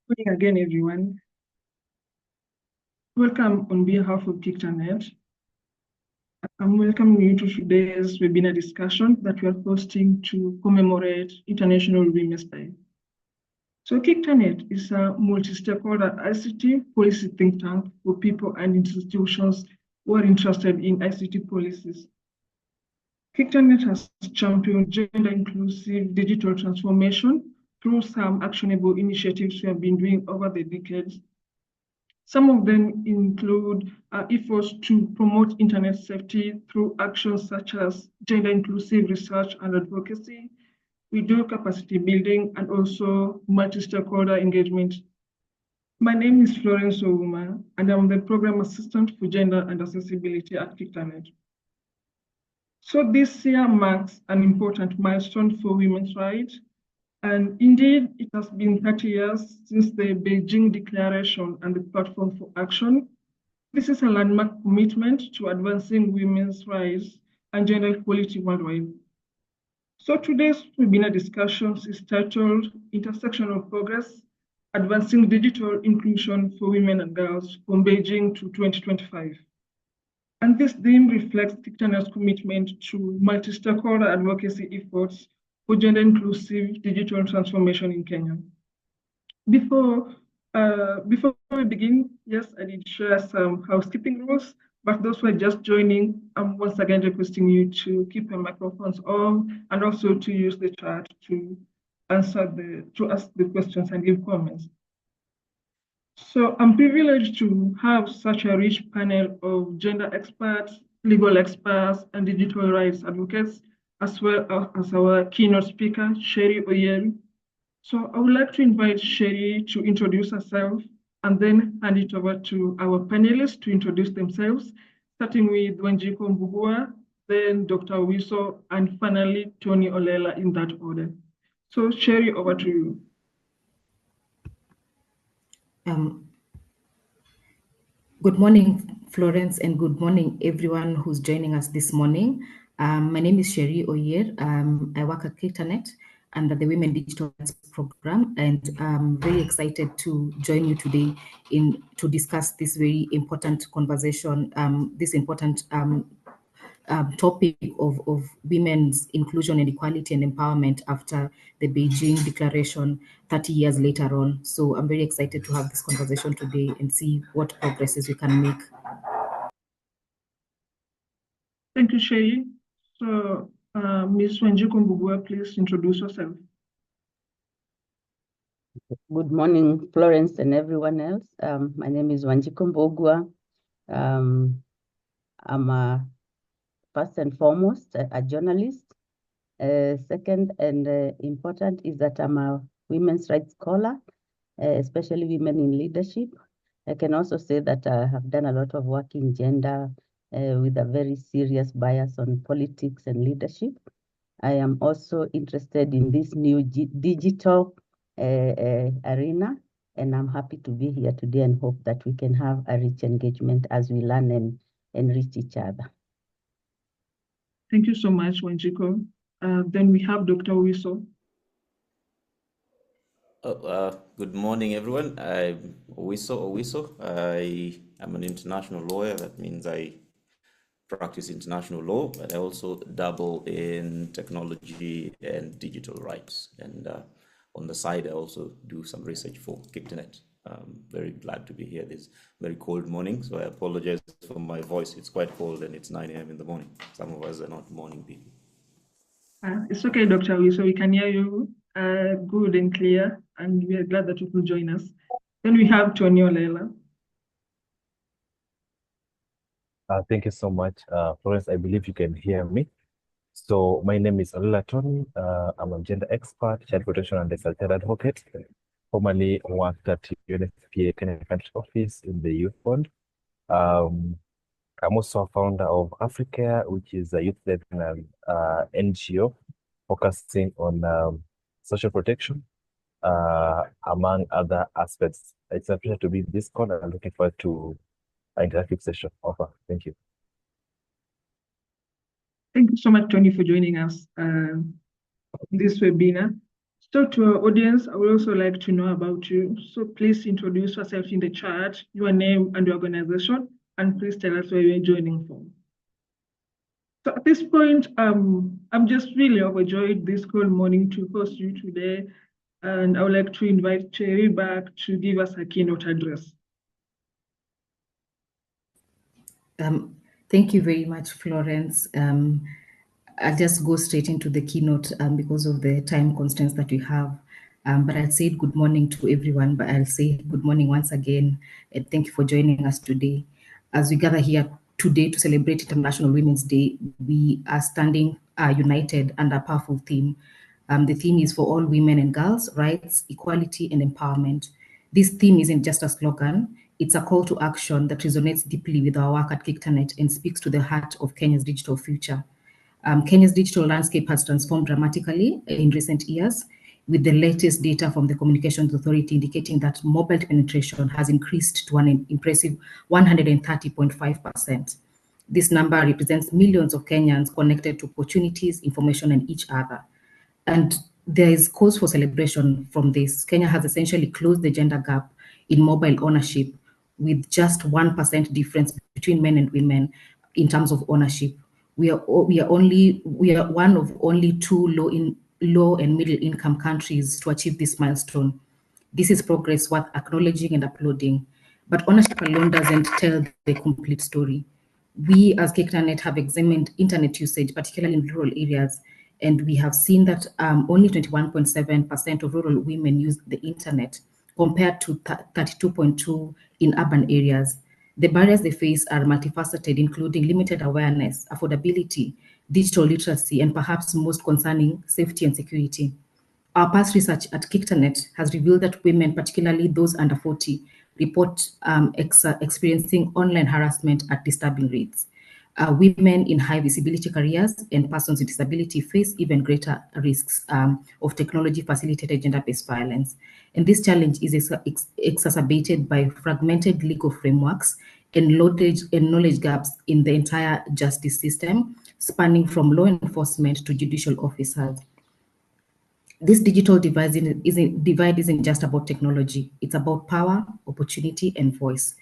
Good morning again, everyone. Welcome on behalf of KICTANet. I'm welcoming you to today's webinar discussion that we are hosting to commemorate International Women's Day. So KICTANet is a multi-stakeholder ICT policy think tank for people and institutions who are interested in ICT policies. KICTANet has championed gender-inclusive digital transformation through some actionable initiatives we have been doing over the decades. Some of them include efforts to promote internet safety through actions such as gender-inclusive research and advocacy. We do capacity building and also multi-stakeholder engagement. My name is Florence Ouma, and I'm the Program Assistant for Gender and Accessibility at KICTANet. So this year marks an important milestone for women's rights. And indeed, it has been 30 years since the Beijing Declaration and the Platform for Action. This is a landmark commitment to advancing women's rights and gender equality worldwide. So today's webinar discussion is titled Intersectional Progress, Advancing Digital Inclusion for Women and Girls from Beijing to 2025. And this theme reflects KICTANet's commitment to multi-stakeholder advocacy efforts for gender-inclusive digital transformation in Kenya. Before we begin, yes, I did share some housekeeping rules, but those who are just joining, I'm once again requesting you to keep your microphones on and also to use the chat to ask the questions and give comments. So I'm privileged to have such a rich panel of gender experts, legal experts, and digital rights advocates, as well as our keynote speaker, Sherry Oyeri. So I would like to invite Sherry to introduce herself and then hand it over to our panelists to introduce themselves, starting with Wanjiku Mbugua, then Dr. Owiso, and finally Tonny Olela in that order. So Sherry, over to you. Good morning, Florence, and good morning, everyone who's joining us this morning. My name is Sherry Oyer. I work at KICTANet under the Women Digital Rights Program, and I'm very excited to join you today to discuss this very important conversation, this important topic of women's inclusion and equality and empowerment after the Beijing Declaration 30 years later on. So I'm very excited to have this conversation today and see what progresses we can make. Thank you, Sherry. So Ms. Wanjiku Mbugua, please introduce yourself. Good morning, Florence and everyone else. My name is Wanjiku Mbugua. I'm first and foremost a journalist. Second and important is that I'm a women's rights scholar, especially women in leadership. I can also say that I have done a lot of work in gender with a very serious bias on politics and leadership. I am also interested in this new digital arena, and I'm happy to be here today and hope that we can have a rich engagement as we learn and enrich each other. Thank you so much, Wanjiku. Then we have Dr. Owiso. Good morning, everyone. I'm Owiso Owiso. I am an international lawyer. That means I practice international law, but I also dabble in technology and digital rights. And on the side, I also do some research for KICTANet. I'm very glad to be here this very cold morning. So I apologize for my voice. It's quite cold and it's 9 a.m. in the morning. Some of us are not morning people. It's okay, Dr. Owiso. We can hear you good and clear, and we are glad that you could join us. Then we have Tonny Olela. Thank you so much, Florence. I believe you can hear me. So my name is Olela Tonny. I'm a gender expert, child protection and assaulted advocate. Formerly worked at UNFPA Kenya Country Office in the Youth Fund. I'm also a founder of Africa, which is a youth-led NGO focusing on social protection, among other aspects. It's a pleasure to be in this call, and I'm looking forward to an interactive session offer. Thank you. Thank you so much, Tonny, for joining us in this webinar. So to our audience, I would also like to know about you. So please introduce yourself in the chat, your name and your organization, and please tell us where you're joining from. So at this point, I'm just really overjoyed this whole morning to host you today. And I would like to invite Cherry back to give us a keynote address. Thank you very much, Florence. I'll just go straight into the keynote because of the time constraints that we have. But I'll say good morning to everyone, but I'll say good morning once again, and thank you for joining us today. As we gather here today to celebrate International Women's Day, we are standing united under a powerful theme. The theme is for all women and girls, rights, equality, and empowerment. This theme isn't just a slogan, it's a call to action that resonates deeply with our work at KICTANet and speaks to the heart of Kenya's digital future. Kenya's digital landscape has transformed dramatically in recent years, with the latest data from the Communications Authority indicating that mobile penetration has increased to an impressive 130.5%. This number represents millions of Kenyans connected to opportunities, information, and each other. And there is cause for celebration from this. Kenya has essentially closed the gender gap in mobile ownership, with just 1% difference between men and women in terms of ownership. We are one of only two low and middle income countries to achieve this milestone. This is progress worth acknowledging and applauding, but ownership alone doesn't tell the complete story. We as KICTANet have examined internet usage, particularly in rural areas, and we have seen that only 21.7% of rural women use the internet, compared to 32.2% in urban areas. The barriers they face are multifaceted, including limited awareness, affordability, digital literacy, and perhaps most concerning, safety and security. Our past research at KICTANet has revealed that women, particularly those under 40, report experiencing online harassment at disturbing rates. Women in high visibility careers and persons with disability face even greater risks of technology-facilitated gender-based violence. And this challenge is exacerbated by fragmented legal frameworks and knowledge gaps in the entire justice system, spanning from law enforcement to judicial officers. This digital divide isn't just about technology. It's about power, opportunity, and voice.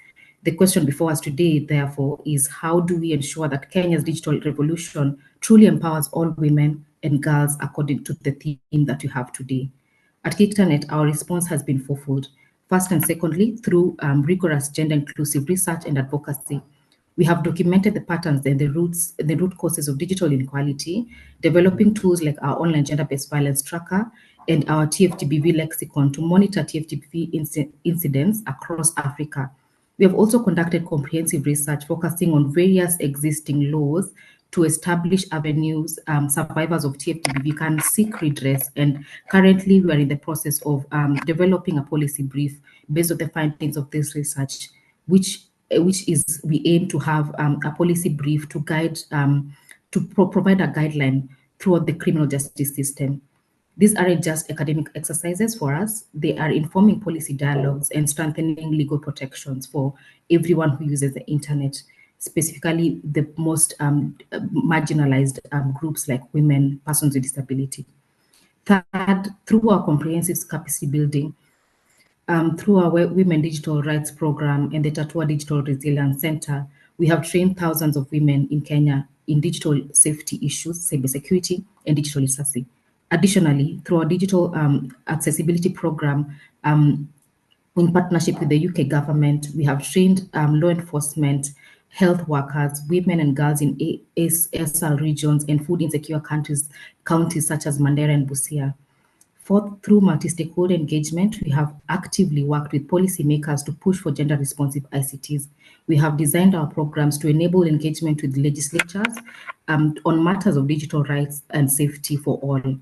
The question before us today, therefore, is how do we ensure that Kenya's digital revolution truly empowers all women and girls according to the theme that we have today? At KICTANet, our response has been fourfold. First and secondly, through rigorous gender-inclusive research and advocacy. We have documented the patterns and the root causes of digital inequality, developing tools like our online gender-based violence tracker and our TFGBV lexicon to monitor TFGBV incidents across Africa. We have also conducted comprehensive research focusing on various existing laws to establish avenues survivors of TFGBV can seek redress. And currently, we are in the process of developing a policy brief based on the findings of this research, which is we aim to have a policy brief to guide provide a guideline throughout the criminal justice system. These aren't just academic exercises for us, they are informing policy dialogues and strengthening legal protections for everyone who uses the internet, specifically the most marginalized groups like women, persons with disability. Third, through our comprehensive capacity building, through our Women Digital Rights Program and the Tatua Digital Resilience Center, we have trained thousands of women in Kenya in digital safety issues, cybersecurity, and digital literacy. Additionally, through our digital accessibility program, in partnership with the UK government, we have trained law enforcement, health workers, women and girls in ASL regions and food insecure counties such as Mandera and Busia. Fourth, through multi-stakeholder engagement, we have actively worked with policymakers to push for gender-responsive ICTs. We have designed our programs to enable engagement with legislatures on matters of digital rights and safety for all.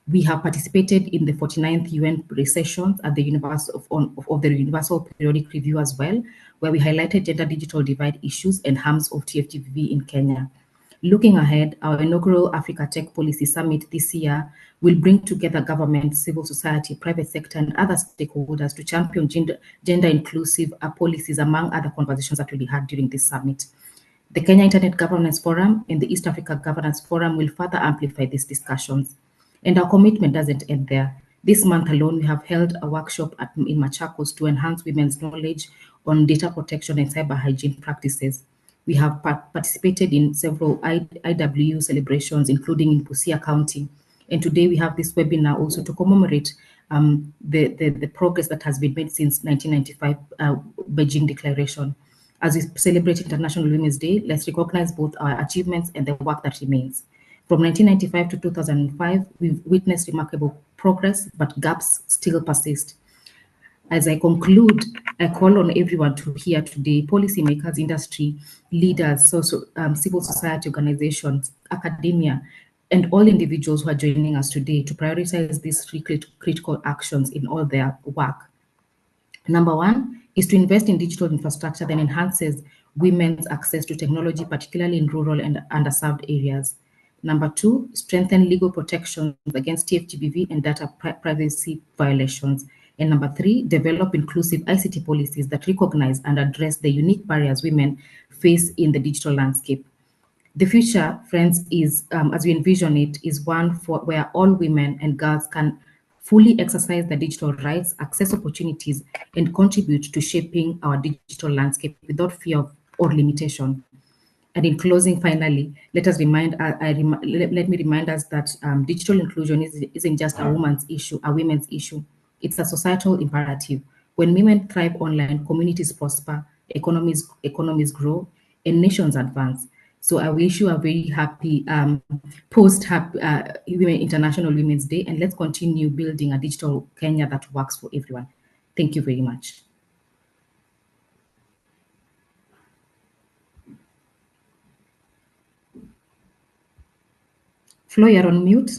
We have participated in the 49th UN recessions at the Universal Periodic Review as well, where we highlighted gender digital divide issues and harms of TFGBV in Kenya. Looking ahead, our inaugural Africa Tech Policy Summit this year will bring together government, civil society, private sector, and other stakeholders to champion gender-inclusive policies, among other conversations that will be had during this summit. The Kenya Internet Governance Forum and the East Africa Governance Forum will further amplify these discussions. And our commitment doesn't end there. This month alone, we have held a workshop in Machakos to enhance women's knowledge on data protection and cyber hygiene practices. We have participated in several IW celebrations, including in Busia County. And today we have this webinar also to commemorate the progress that has been made since 1995 Beijing Declaration. As we celebrate International Women's Day, let's recognize both our achievements and the work that remains. From 1995 to 2005, we've witnessed remarkable progress, but gaps still persist. As I conclude, I call on everyone to hear today, policymakers, industry, leaders, civil society organizations, academia, and all individuals who are joining us today to prioritize these three critical actions in all their work. Number one is to invest in digital infrastructure that enhances women's access to technology, particularly in rural and underserved areas. Number two, strengthen legal protections against TFGBV and data privacy violations. And number three, develop inclusive ICT policies that recognize and address the unique barriers women face in the digital landscape. The future, friends, is, as we envision it, is one where all women and girls can fully exercise their digital rights, access opportunities, and contribute to shaping our digital landscape without fear or limitation. And in closing, finally, let me remind us that digital inclusion isn't just a women's issue. It's a societal imperative. When women thrive online, communities prosper, economies grow, and nations advance. So I wish you a very happy International Women's Day, and let's continue building a digital Kenya that works for everyone. Thank you very much. Flo, you're on mute.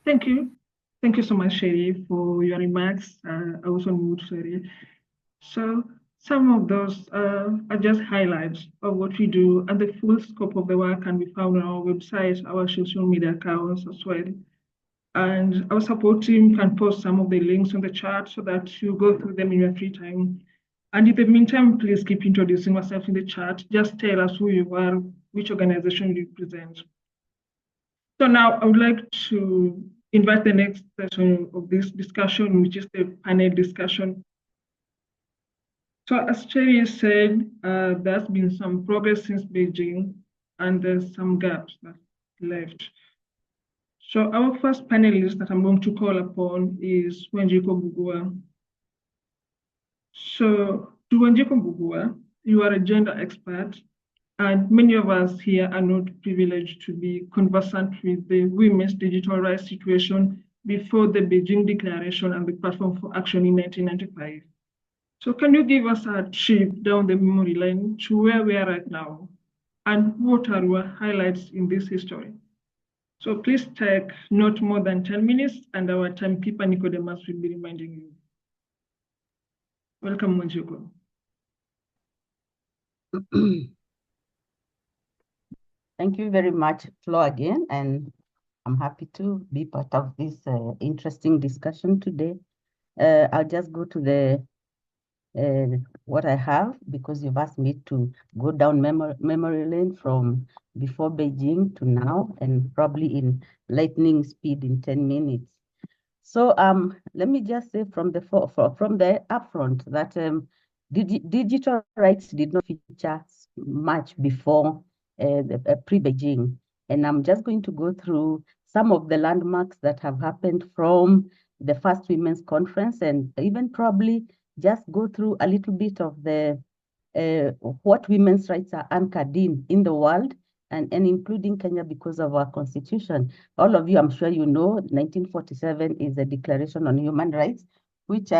Thank you. Thank you so much, Sherry, for your remarks. I was on mute, Sherry. So some of those are just highlights of what we do, and the full scope of the work can be found on our website, our social media accounts as well. And our support team can post some of the links on the chat so that you go through them in your free time. And in the meantime, please keep introducing yourself in the chat. Just tell us who you are, which organization you represent. So now I would like to invite the next session of this discussion, which is the panel discussion. So as Cherry said, there's been some progress since Beijing, and there's some gaps that left. So our first panelist that I'm going to call upon is Wanjiku Mbugua. So to Wanjiku Mbugua, you are a gender expert, and many of us here are not privileged to be conversant with the women's digital rights situation before the Beijing Declaration and the Platform for Action in 1995. So can you give us a trip down the memory lane to where we are right now? And what are your highlights in this history? So please take not more than 10 minutes, and our timekeeper Nicodemus will be reminding you. Welcome, Wanjiku. Thank you very much, Flo, again, and I'm happy to be part of this interesting discussion today. I'll just go to the what I have, because you've asked me to go down memory lane from before Beijing to now, and probably in lightning speed in 10 minutes. So let me just say from the upfront that digital rights did not feature much before pre-Beijing. And I'm just going to go through some of the landmarks that have happened from the first Women's Conference, and even probably just go through a little bit of the what women's rights are anchored in the world, and including Kenya because of our constitution. All of you, I'm sure you know, 1947 is the Declaration on Human Rights, which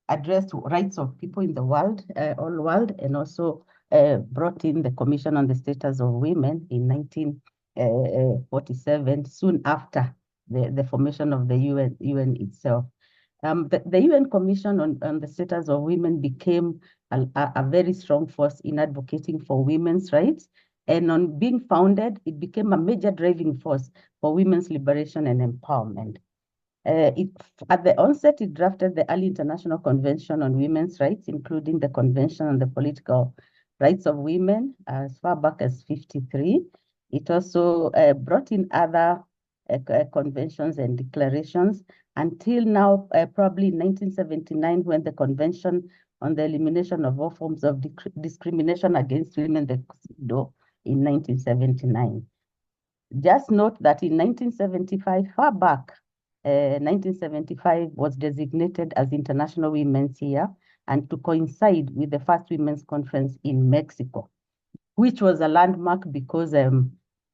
addressed rights of people in the world, all world, and also brought in the Commission on the Status of Women in 1947, soon after the formation of the UN itself. The UN Commission on the Status of Women became a very strong force in advocating for women's rights. And on being founded, it became a major driving force for women's liberation and empowerment. At the onset, it drafted the early International Convention on Women's Rights, including the Convention on the Political Rights of Women as far back as 1953. It also brought in other conventions and declarations until now, probably 1979, when the Convention on the Elimination of All Forms of Discrimination Against Women, the CEDAW, in 1979. Just note that in 1975, far back, 1975 was designated as International Women's Year, and to coincide with the first Women's Conference in Mexico, which was a landmark because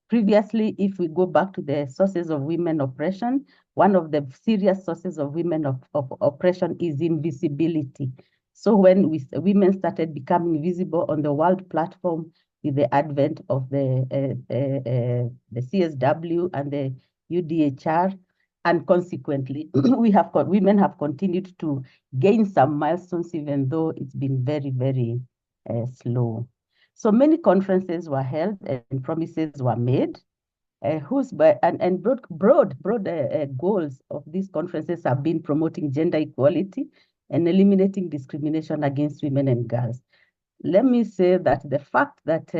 previously, if we go back to the sources of women oppression, one of the serious sources of women of oppression is invisibility. So when women started becoming visible on the world platform with the advent of the CSW and the UDHR, and consequently, women have continued to gain some milestones, even though it's been very, very slow. So many conferences were held and promises were made. Broad goals of these conferences have been promoting gender equality and eliminating discrimination against women and girls. Let me say that the fact that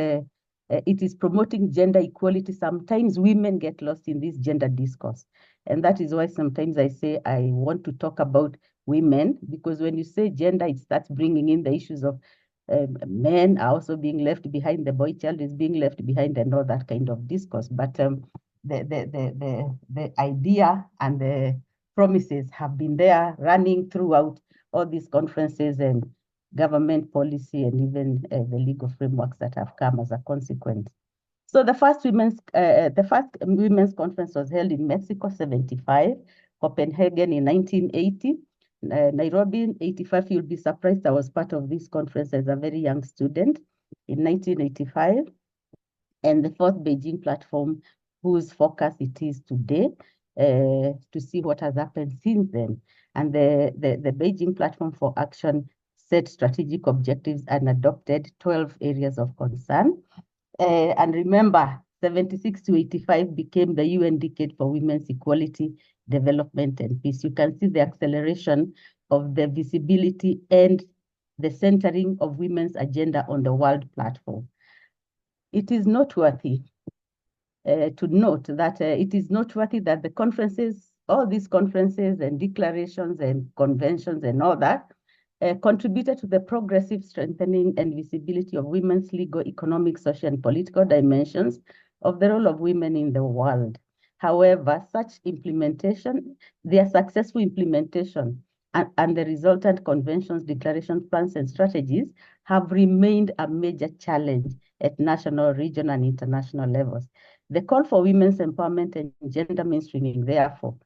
it is promoting gender equality, sometimes women get lost in this gender discourse. And that is why sometimes I say I want to talk about women, because when you say gender, it starts bringing in the issues of men are also being left behind, the boy child is being left behind, and all that kind of discourse. But the idea and the promises have been there running throughout all these conferences and government policy, and even the legal frameworks that have come as a consequence. So the first women's conference was held in Mexico, 75, Copenhagen in 1980, Nairobi in 85. You'll be surprised I was part of this conference as a very young student in 1985. And the fourth Beijing platform, whose focus it is today, to see what has happened since then. And the Beijing platform for action set strategic objectives and adopted 12 areas of concern. And remember, 76 to 85 became the UN Decade for Women's Equality, Development, and Peace. You can see the acceleration of the visibility and the centering of women's agenda on the world platform. It is noteworthy to note that the conferences, all these conferences and declarations and conventions and all that, contributed to the progressive strengthening and visibility of women's legal, economic, social, and political dimensions of the role of women in the world. However, such implementation, their successful implementation and the resultant conventions, declarations, plans, and strategies have remained a major challenge at national, regional, and international levels. The call for women's empowerment and gender mainstreaming, therefore,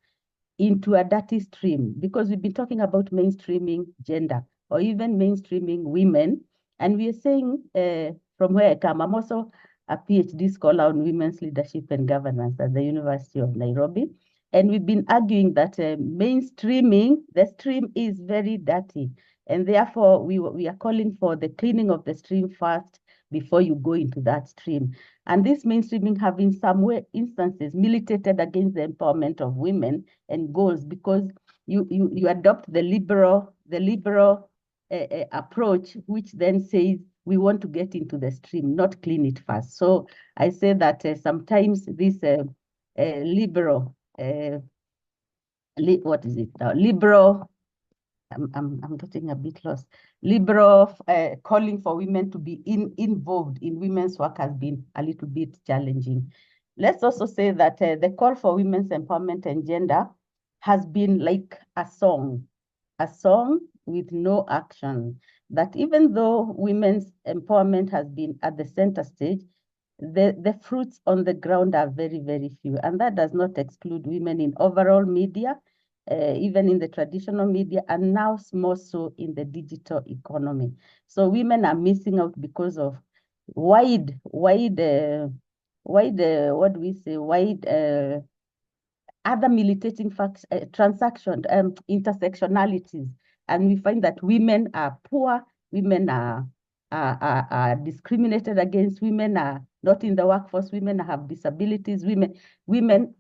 into a dirty stream, because we've been talking about mainstreaming gender or even mainstreaming women. And we are saying, from where I come, I'm also a PhD scholar on women's leadership and governance at the University of Nairobi. And we've been arguing that mainstreaming, the stream is very dirty. And therefore, we are calling for the cleaning of the stream first before you go into that stream. And this mainstreaming have in some instances militated against the empowerment of women and goals, because you adopt the liberal approach, which then says we want to get into the stream, not clean it first. So I say that sometimes this liberal, what is it now? Liberal, I'm getting a bit lost. Liberal calling for women to be involved in women's work has been a little bit challenging. Let's also say that the call for women's empowerment and gender has been like a song with no action. That even though women's empowerment has been at the center stage, the fruits on the ground are very, very few. And that does not exclude women in overall media, even in the traditional media, and now more so in the digital economy. So women are missing out because of wide other militating intersectionalities. And we find that women are poor, women are discriminated against, women are not in the workforce, women have disabilities, women,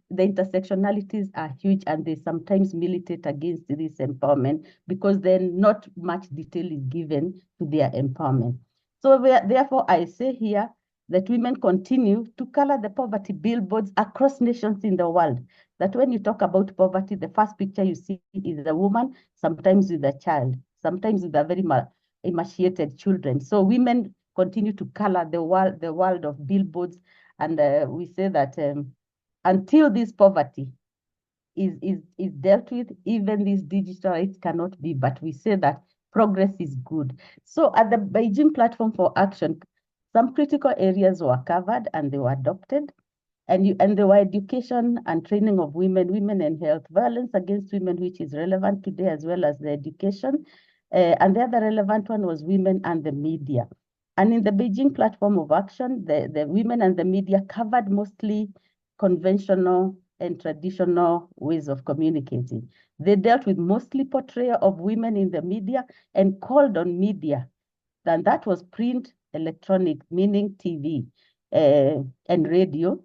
the intersectionalities are huge, and they sometimes militate against this empowerment because then not much detail is given to their empowerment. So therefore, I say here, that women continue to color the poverty billboards across nations in the world. That when you talk about poverty, the first picture you see is a woman, sometimes with a child, sometimes with a very emaciated children. So women continue to color the world of billboards. And we say that until this poverty is dealt with, even these digital rights cannot be, but we say that progress is good. So at the Beijing Platform for Action, some critical areas were covered and they were adopted. And there were education and training of women and health, violence against women, which is relevant today, as well as the education. And the other relevant one was women and the media. And in the Beijing Platform of Action, the women and the media covered mostly conventional and traditional ways of communicating. They dealt with mostly portrayal of women in the media and called on media. And that was print, electronic, meaning TV and radio,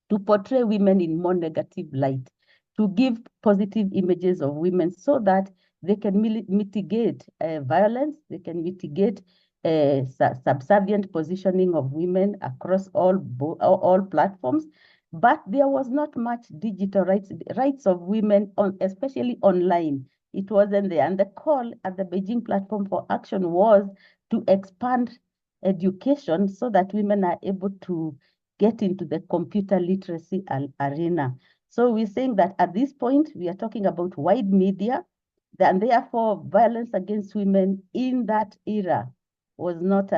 to portray women in more negative light, to give positive images of women so that they can mitigate violence, they can mitigate subservient positioning of women across all platforms. But there was not much digital rights of women, especially online. It wasn't there. And the call at the Beijing Platform for Action was to expand education so that women are able to get into the computer literacy arena. So we're saying that at this point, we are talking about wide media, and therefore violence against women in that era was not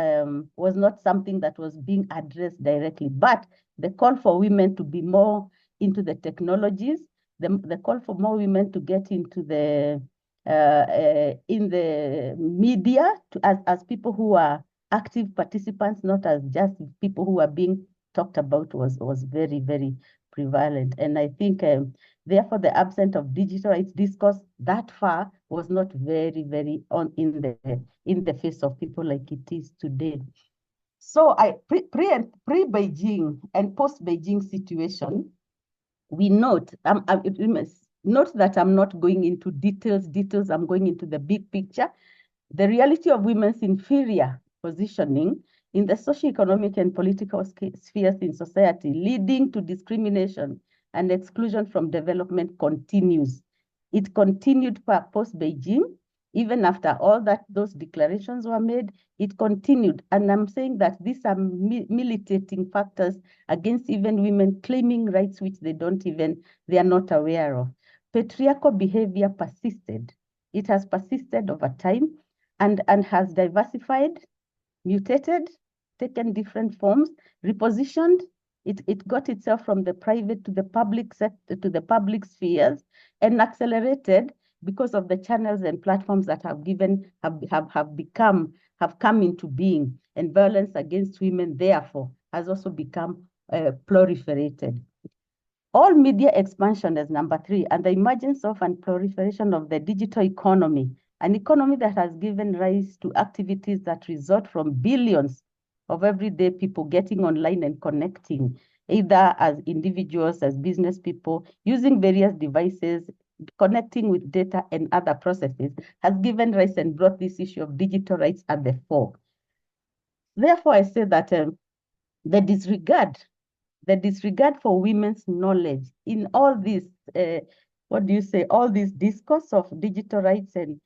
something that was being addressed directly. But the call for women to be more into the technologies, the call for more women to get into the in the media as people who are active participants, not as just people who are being talked about, was very, very prevalent. And I think therefore the absence of digital rights discourse that far was not very, very in the face of people like it is today. So pre-Beijing and post-Beijing situation, we note, we must note that I'm not going into details, I'm going into the big picture. The reality of women's inferior positioning in the socio-economic and political spheres in society, leading to discrimination and exclusion from development, continues. It continued post-Beijing, even after all those declarations were made, it continued. And I'm saying that these are militating factors against even women claiming rights which they are not aware of. Patriarchal behavior persisted. It has persisted over time and has diversified, mutated, taken different forms, repositioned. It got itself from the private to the public sector, to the public spheres, and accelerated because of the channels and platforms that have come into being. And violence against women, therefore, has also become proliferated. All media expansion is number 3, and the emergence of and proliferation of the digital economy, an economy that has given rise to activities that result from billions of everyday people getting online and connecting, either as individuals, as business people, using various devices, connecting with data and other processes, has given rise and brought this issue of digital rights at the fore. Therefore, I say that the disregard for women's knowledge in all this, all this discourse of digital rights and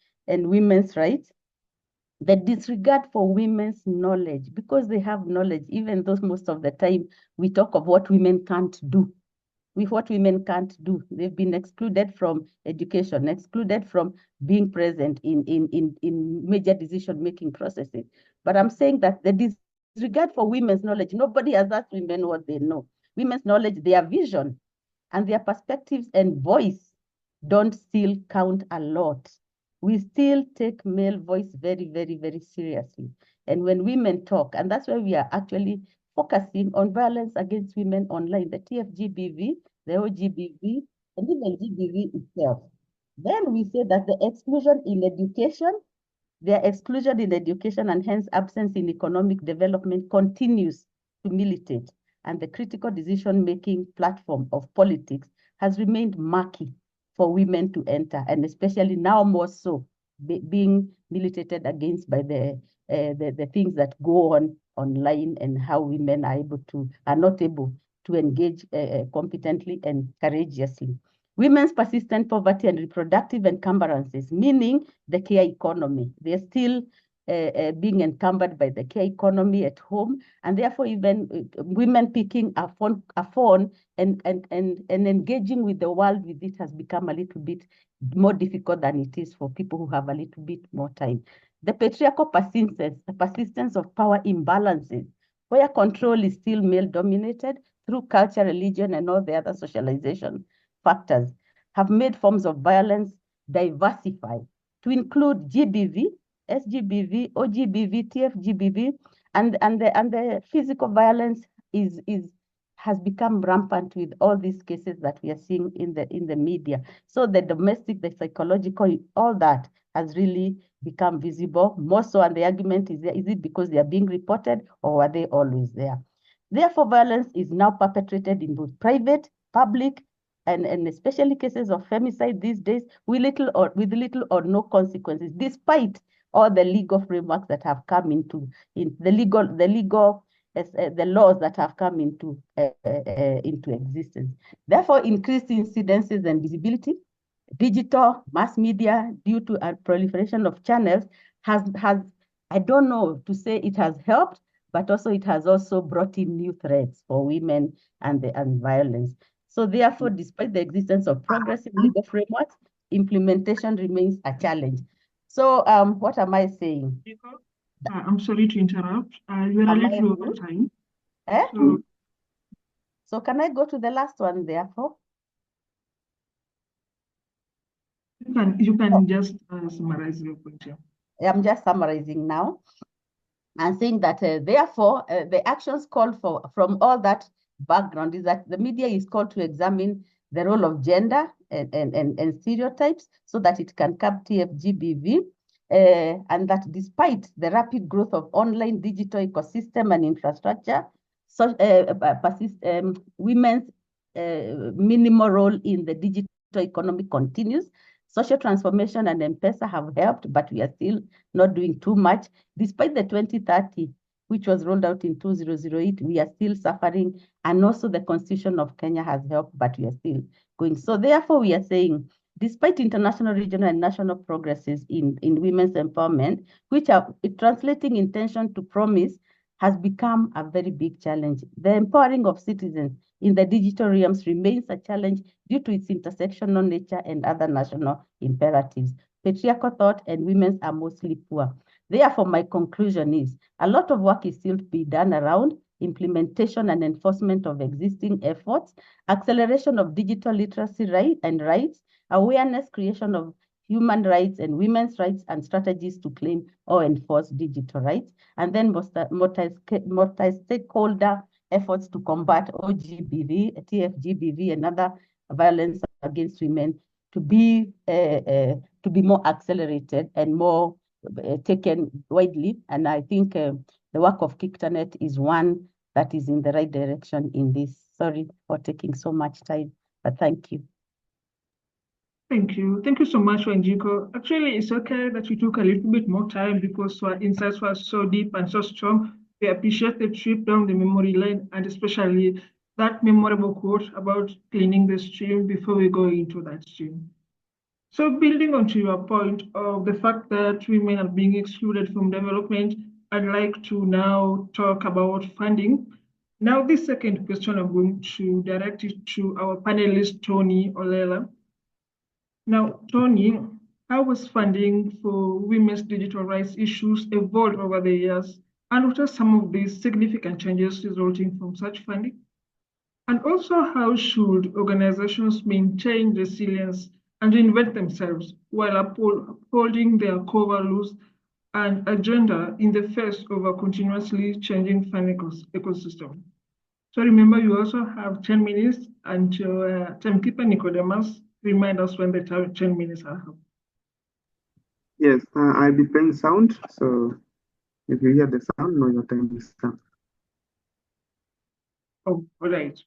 women's rights, the disregard for women's knowledge, because they have knowledge, even though most of the time we talk of what women can't do. With what women can't do, they've been excluded from education, excluded from being present in major decision-making processes. But I'm saying that the disregard for women's knowledge, nobody has asked women what they know. Women's knowledge, their vision and their perspectives and voice don't still count a lot. We still take male voice very, very, very seriously. And when women talk, and that's why we are actually focusing on violence against women online, the TFGBV, the OGBV, and even GBV itself. Then we say that the exclusion in education, their exclusion in education and hence absence in economic development continues to militate. And the critical decision-making platform of politics has remained murky for women to enter, and especially now more so being militated against by the things that go on online and how women are not able to engage competently and courageously. Women's persistent poverty and reproductive encumbrances, meaning the care economy. They're still being encumbered by the care economy at home, and therefore even women picking a phone and engaging with the world with it has become a little bit more difficult than it is for people who have a little bit more time. The patriarchal persistence of power imbalances, where control is still male-dominated through culture, religion, and all the other socialization factors, have made forms of violence diversify to include GBV, SGBV, OGBV, TFGBV, and the physical violence has become rampant with all these cases that we are seeing in the media. So the domestic, the psychological, all that has really become visible more so. And the argument is it because they are being reported, or were they always there? Therefore, violence is now perpetrated in both private, public, and especially cases of femicide these days with little or no consequences, despite all the legal frameworks that have come into the laws that have come into existence. Therefore, increased incidences and visibility, digital mass media, due to a proliferation of channels, has I don't know to say it has helped, but also it has also brought in new threats for women and violence. So therefore, despite the existence of progressive legal frameworks, implementation remains a challenge. So what am I saying? I'm sorry to interrupt. You're a little over time. So can I go to the last one, therefore? You can just summarize your point here. I'm just summarizing now and saying that therefore the actions called for from all that background is that the media is called to examine the role of gender and stereotypes so that it can curb TFGBV, and that despite the rapid growth of online digital ecosystem and infrastructure, women's minimal role in the digital economy continues. Social transformation and M-Pesa have helped, but we are still not doing too much. Despite the 2030, which was rolled out in 2008, we are still suffering. And also the Constitution of Kenya has helped, but we are still going. So therefore, we are saying, despite international, regional, and national progresses in women's empowerment, which are translating intention to promise, has become a very big challenge. The empowering of citizens in the digital realms remains a challenge due to its intersectional nature and other national imperatives. Patriarchal thought and women are mostly poor. Therefore, my conclusion is a lot of work is still to be done around implementation and enforcement of existing efforts, acceleration of digital literacy rights, awareness, creation of human rights and women's rights, and strategies to claim or enforce digital rights, and then multi-stakeholder efforts to combat OGBV, TFGBV, and other violence against women to be more accelerated and more taken widely. And I think the work of KICTANet is one that is in the right direction in this. Sorry for taking so much time, but thank you. Thank you. Thank you so much, Wanjiku. Actually, it's okay that we took a little bit more time because our insights were so deep and so strong. We appreciate the trip down the memory lane, and especially that memorable quote about cleaning the stream before we go into that stream. So building onto your point of the fact that women are being excluded from development, I'd like to now talk about funding. Now, this second question, I'm going to direct it to our panelist, Tonny Olela. Now, Tonny, how has funding for women's digital rights issues evolved over the years? And what are some of these significant changes resulting from such funding? And also, how should organizations maintain resilience and reinvent themselves while upholding their core values and agenda in the face of a continuously changing funding ecosystem? So remember, you also have 10 minutes, and your timekeeper, Nicodemus, remind us when the 10 minutes are up. Yes, I'll be playing sound, so if you hear the sound, know your time is up. Oh, all right.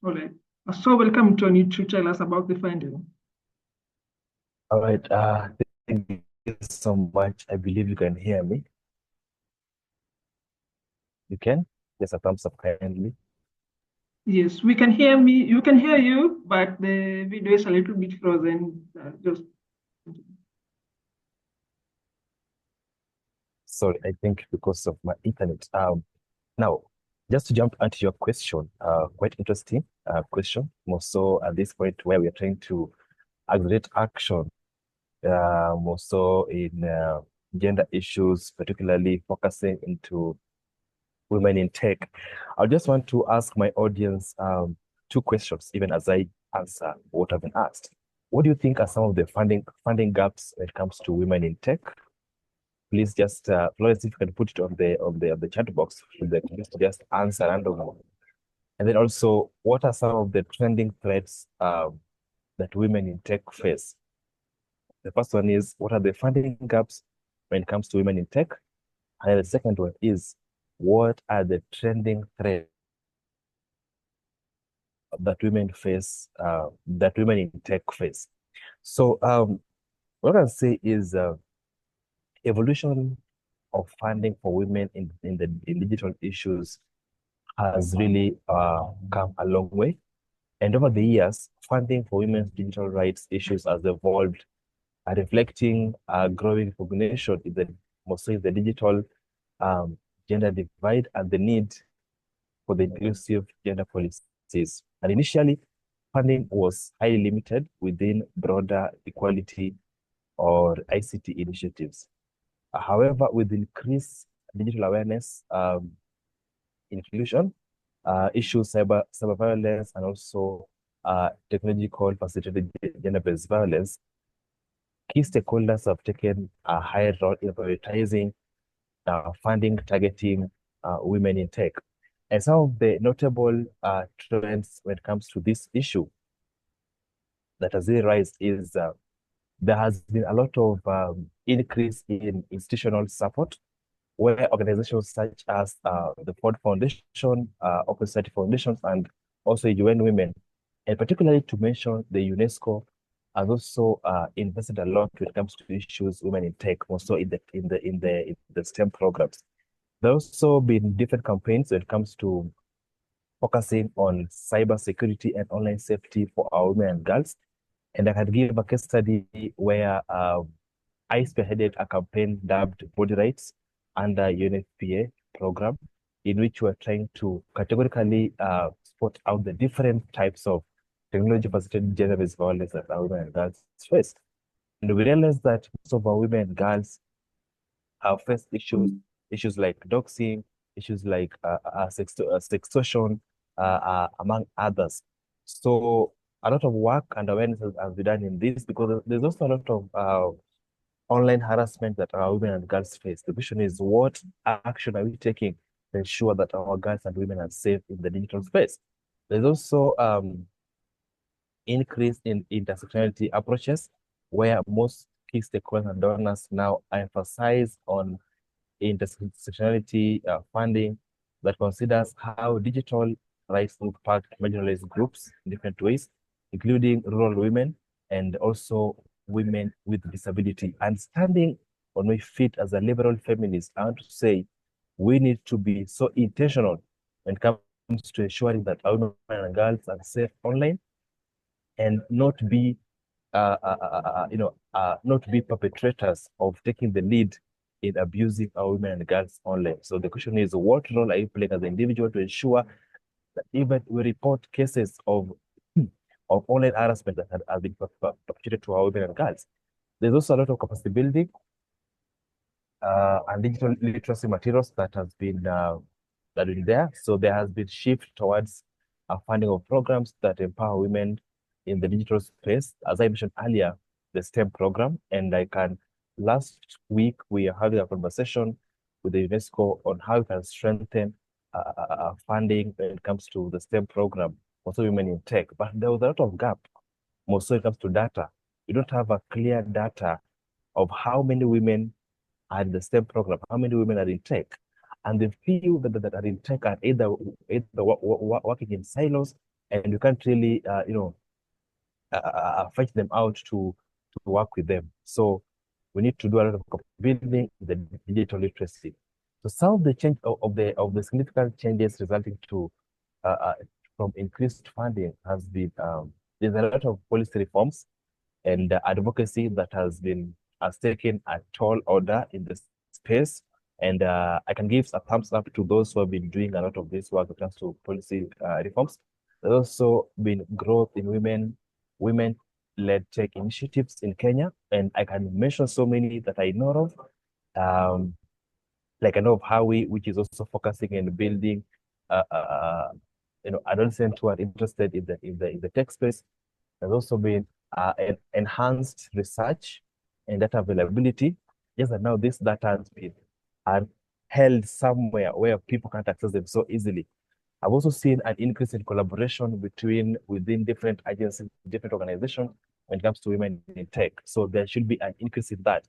So welcome, Tonny, to tell us about the finding. All right, thank you so much. I believe you can hear me. You can? Just a thumbs up kindly. Yes, we can hear me. You can hear you, but the video is a little bit frozen. Just Sorry, I think because of my internet. Now, just to jump onto your question, quite interesting question. More so at this point where we are trying to accelerate action, more so in gender issues, particularly focusing into women in tech. I just want to ask my audience two questions, even as I answer what I've been asked. What do you think are some of the funding gaps when it comes to women in tech? Please just, Florence, if you can put it on the chat box for the just answer randomly. And then also, what are some of the trending threats that women in tech face? The first one is, what are the funding gaps when it comes to women in tech? And the second one is, what are the trending threats that women face, that women in tech face? So what I can say is evolution of funding for women in digital issues has really come a long way. And over the years, funding for women's digital rights issues has evolved, reflecting a growing recognition in the mostly the digital gender divide and the need for the inclusive gender policies. And initially, funding was highly limited within broader equality or ICT initiatives. However, with increased digital awareness, inclusion, issues cyber violence, and also technological facilitated gender-based violence, key stakeholders have taken a high role in prioritizing funding targeting women in tech. And some of the notable trends when it comes to this issue that has really rise is there has been a lot of increase in institutional support, where organizations such as the Ford Foundation, Open Society Foundations, and also UN Women, and particularly to mention the UNESCO, has also invested a lot when it comes to issues women in tech, also in the STEM programs. There's also been different campaigns when it comes to focusing on cyber security and online safety for our women and girls. And I can give a case study where I spearheaded a campaign dubbed Body Rights under UNFPA program, in which we're trying to categorically spot out the different types of technology-facilitated gender-based violence that our women and girls face. And we realized that most of our women and girls have faced issues like doxing, issues like sextortion, among others. So a lot of work and awareness has been done in this, because there's also a lot of online harassment that our women and girls face. The question is, what action are we taking to ensure that our girls and women are safe in the digital space? There's also increase in intersectionality approaches, where most key stakeholders and donors now emphasize on intersectionality funding that considers how digital rights impact marginalized groups in different ways, including rural women and also women with disability. And standing on my feet as a liberal feminist, I want to say we need to be so intentional when it comes to ensuring that our women and girls are safe online, and not be not be perpetrators of taking the lead in abusing our women and girls online. So the question is, what role are you playing as an individual to ensure that even we report cases of online harassment that have been perpetrated to our women and girls? There's also a lot of capacity building and digital literacy materials that has been there. So there has been shift towards funding of programs that empower women in the digital space. As I mentioned earlier, the STEM program, and last week we are having a conversation with the UNESCO on how we can strengthen funding when it comes to the STEM program, also women in tech. But there was a lot of gap, most when it comes to data. We don't have a clear data of how many women are in the STEM program, how many women are in tech. And the few that are in tech are either working in silos, and you can't really, fetch them out to work with them. So we need to do a lot of building the digital literacy. So some of the change of the significant changes resulting to from increased funding has been there's a lot of policy reforms and advocacy that has taken a tall order in this space. And I can give a thumbs up to those who have been doing a lot of this work when it comes to policy reforms. There's also been growth in women-led tech initiatives in Kenya, and I can mention so many that I know of. Like I know of Howie, which is also focusing and building, adolescents who are interested in the tech space. There's also been enhanced research and data availability. Yes, and now this data has been held somewhere where people can't access them so easily. I've also seen an increase in collaboration within different agencies, different organizations when it comes to women in tech. So there should be an increase in that.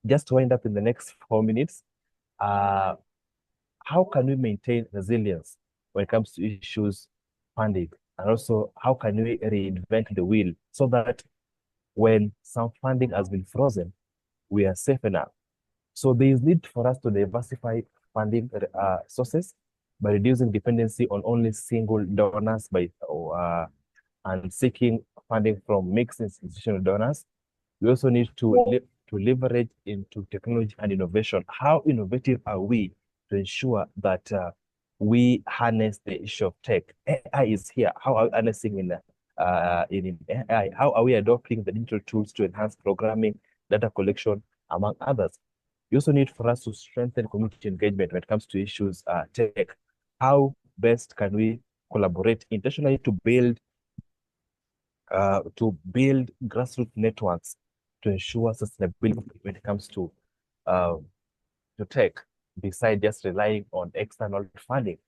Just to wind up in the next 4 minutes, how can we maintain resilience when it comes to issues funding? And also, how can we reinvent the wheel so that when some funding has been frozen, we are safe enough? So there is need for us to diversify funding sources by reducing dependency on only single donors and seeking funding from mixed institutional donors. We also need to leverage into technology and innovation. How innovative are we to ensure that we harness the issue of tech? AI is here. How are we harnessing in AI? How are we adopting the digital tools to enhance programming, data collection, among others? We also need for us to strengthen community engagement when it comes to issues tech. How best can we collaborate intentionally to build grassroots networks to ensure sustainability when it comes to tech, besides just relying on external funding?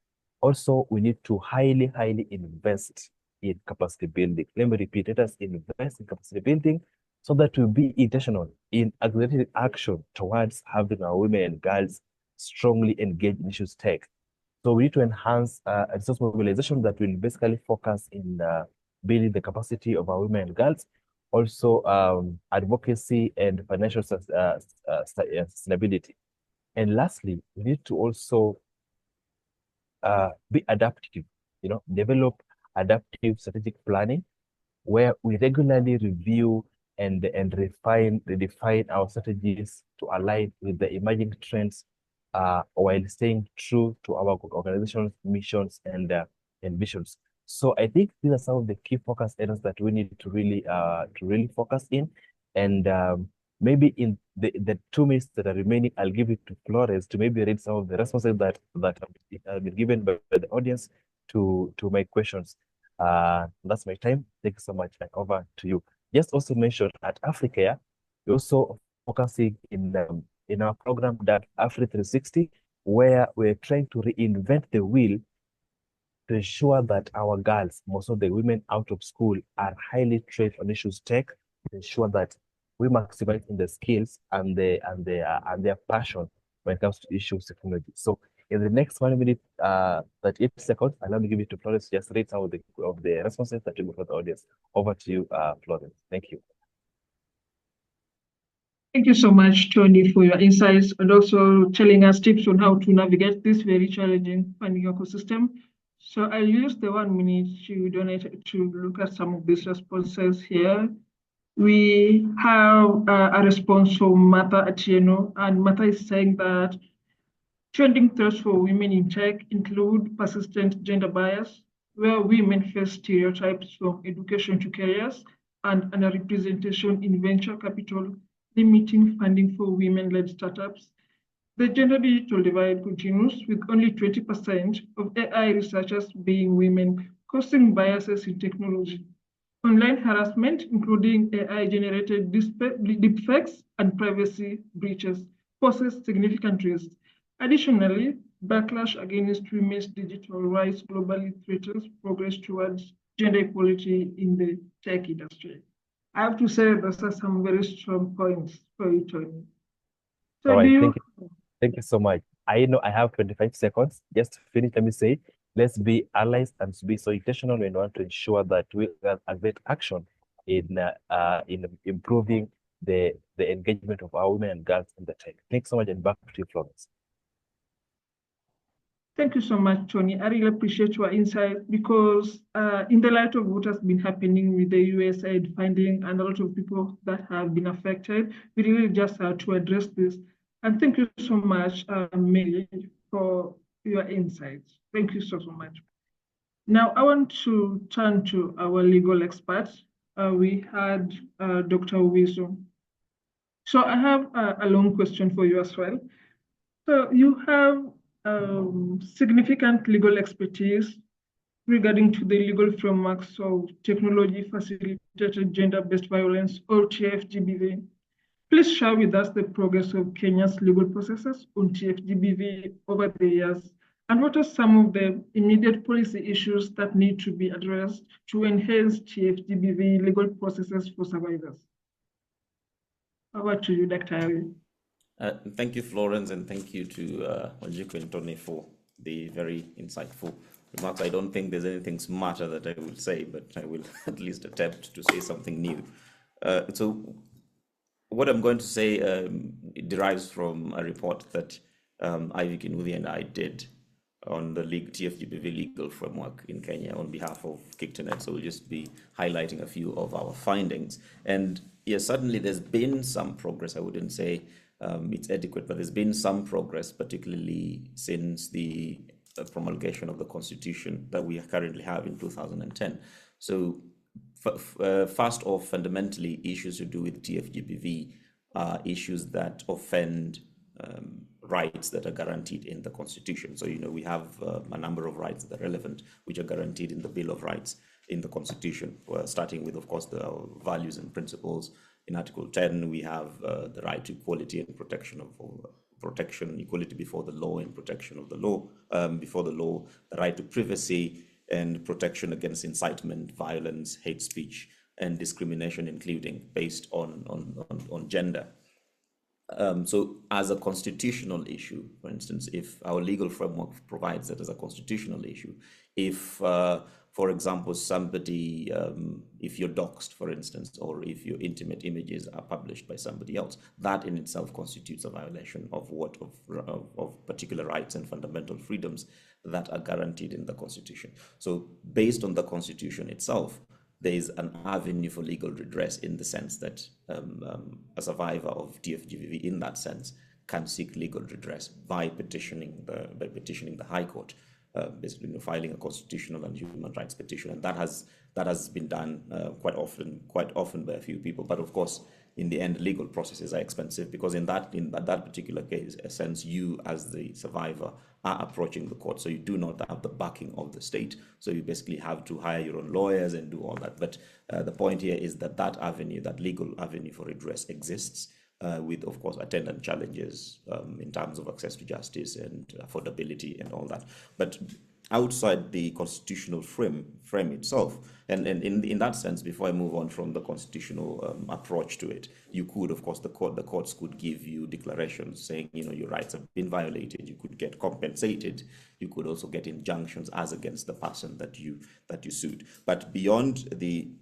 Also, we need to highly invest in capacity building. Let me repeat, let us invest in capacity building so that we'll be intentional in accelerated action towards having our women and girls strongly engaged in issues tech. So we need to enhance resource mobilization that will basically focus in building the capacity of our women and girls. Also, advocacy and financial sustainability. And lastly, we need to also be adaptive, develop adaptive strategic planning where we regularly review and redefine our strategies to align with the emerging trends while staying true to our organization's missions and visions. So I think these are some of the key focus areas that we need to really focus in. And maybe in the 2 minutes that are remaining, I'll give it to Flores to maybe read some of the responses that have been given by the audience to my questions. That's my time. Thank you so much. And over to you. Just also mention at Africa, we're also focusing in our program that Afri 360, where we're trying to reinvent the wheel to ensure that our girls, most of the women out of school, are highly trained on issues tech, to ensure that we maximize in the skills and their passion when it comes to issues technology. So in the next 1 minute, 38 seconds, allow me to give it to Florence to just read some of the responses that you got for the audience. Over to you, Florence. Thank you. Thank you so much, Tony, for your insights and also telling us tips on how to navigate this very challenging funding ecosystem. So I'll use the 1 minute to donate to look at some of these responses here. We have a response from Martha Atieno, and Martha is saying that trending threats for women in tech include persistent gender bias, where women face stereotypes from education to careers, and underrepresentation in venture capital, limiting funding for women-led startups. The gender digital divide continues, with only 20% of AI researchers being women, causing biases in technology. Online harassment, including AI-generated deepfakes and privacy breaches, poses significant risks. Additionally, backlash against women's digital rights globally threatens progress towards gender equality in the tech industry. I have to say those are some very strong points for you, Tony. So all right, thank you so much. I know I have 25 seconds. Just to finish, let me say, let's be allies and be so intentional when we want to ensure that we have a great action in improving the engagement of our women and girls in the tech. Thanks so much, and back to you, Florence. Thank you so much, Tony. I really appreciate your insight because in the light of what has been happening with the USAID funding and a lot of people that have been affected, we really just have to address this. And thank you so much, Mary, for your insights. Thank you so much. Now, I want to turn to our legal experts. We had Dr. Owiso. So I have a long question for you as well. So you have significant legal expertise regarding to the legal frameworks of technology facilitated gender-based violence, or TFGBV. Please share with us the progress of Kenya's legal processes on TFGBV over the years, and what are some of the immediate policy issues that need to be addressed to enhance TFGBV legal processes for survivors? Over to you, Dr. Ari. Thank you, Florence, and thank you to Wanjiku and Tonny for the very insightful remarks. I don't think there's anything smarter that I will say, but I will at least attempt to say something new. So what I'm going to say it derives from a report that Ivy Kinudhi and I did on the TFGBV legal framework in Kenya on behalf of KICTANet. So we'll just be highlighting a few of our findings. And yes, certainly there's been some progress. I wouldn't say it's adequate, but there's been some progress, particularly since the promulgation of the constitution that we currently have in 2010. So first off, fundamentally, issues to do with TFGBV are issues that offend rights that are guaranteed in the constitution. So, we have a number of rights that are relevant, which are guaranteed in the Bill of Rights in the constitution, starting with, of course, the values and principles. In Article 10, we have the right to equality and protection, equality before the law and protection of the law, before the law, the right to privacy and protection against incitement, violence, hate speech, and discrimination, including based on gender. So as a constitutional issue, for instance, if our legal framework provides that as a constitutional issue, if for example, somebody, if you're doxxed, for instance, or if your intimate images are published by somebody else, that in itself constitutes a violation of particular rights and fundamental freedoms that are guaranteed in the Constitution. So based on the Constitution itself, there is an avenue for legal redress in the sense that a survivor of TFGBV in that sense can seek legal redress by petitioning the High Court. Basically, filing a constitutional and human rights petition, and that has been done quite often by a few people. But of course, in the end, legal processes are expensive because in that particular case, a sense you as the survivor are approaching the court, so you do not have the backing of the state. So you basically have to hire your own lawyers and do all that. But the point here is that avenue, that legal avenue for redress exists. With, of course, attendant challenges in terms of access to justice and affordability and all that. But outside the constitutional frame itself, and in that sense, before I move on from the constitutional approach to it, you could, of course, the courts could give you declarations saying, your rights have been violated. You could get compensated. You could also get injunctions as against the person that you sued. But beyond the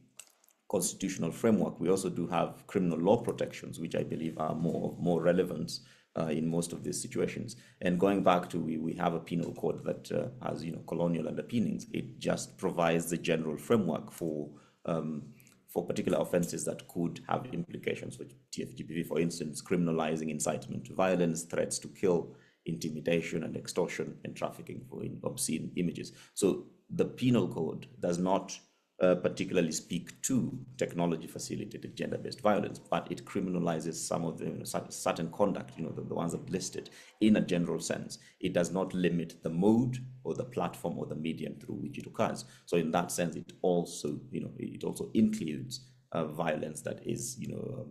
constitutional framework, we also do have criminal law protections, which I believe are more relevant in most of these situations. And going back to, we have a penal code that has colonial underpinnings. It just provides the general framework for particular offenses that could have implications for TFGBV. For instance, criminalizing incitement to violence, threats to kill, intimidation and extortion, and trafficking for obscene images. So the penal code does not particularly speak to technology-facilitated gender-based violence, but it criminalizes some of the certain conduct, the ones I've listed, in a general sense. It does not limit the mode or the platform or the medium through which it occurs. So in that sense, it also includes violence that is,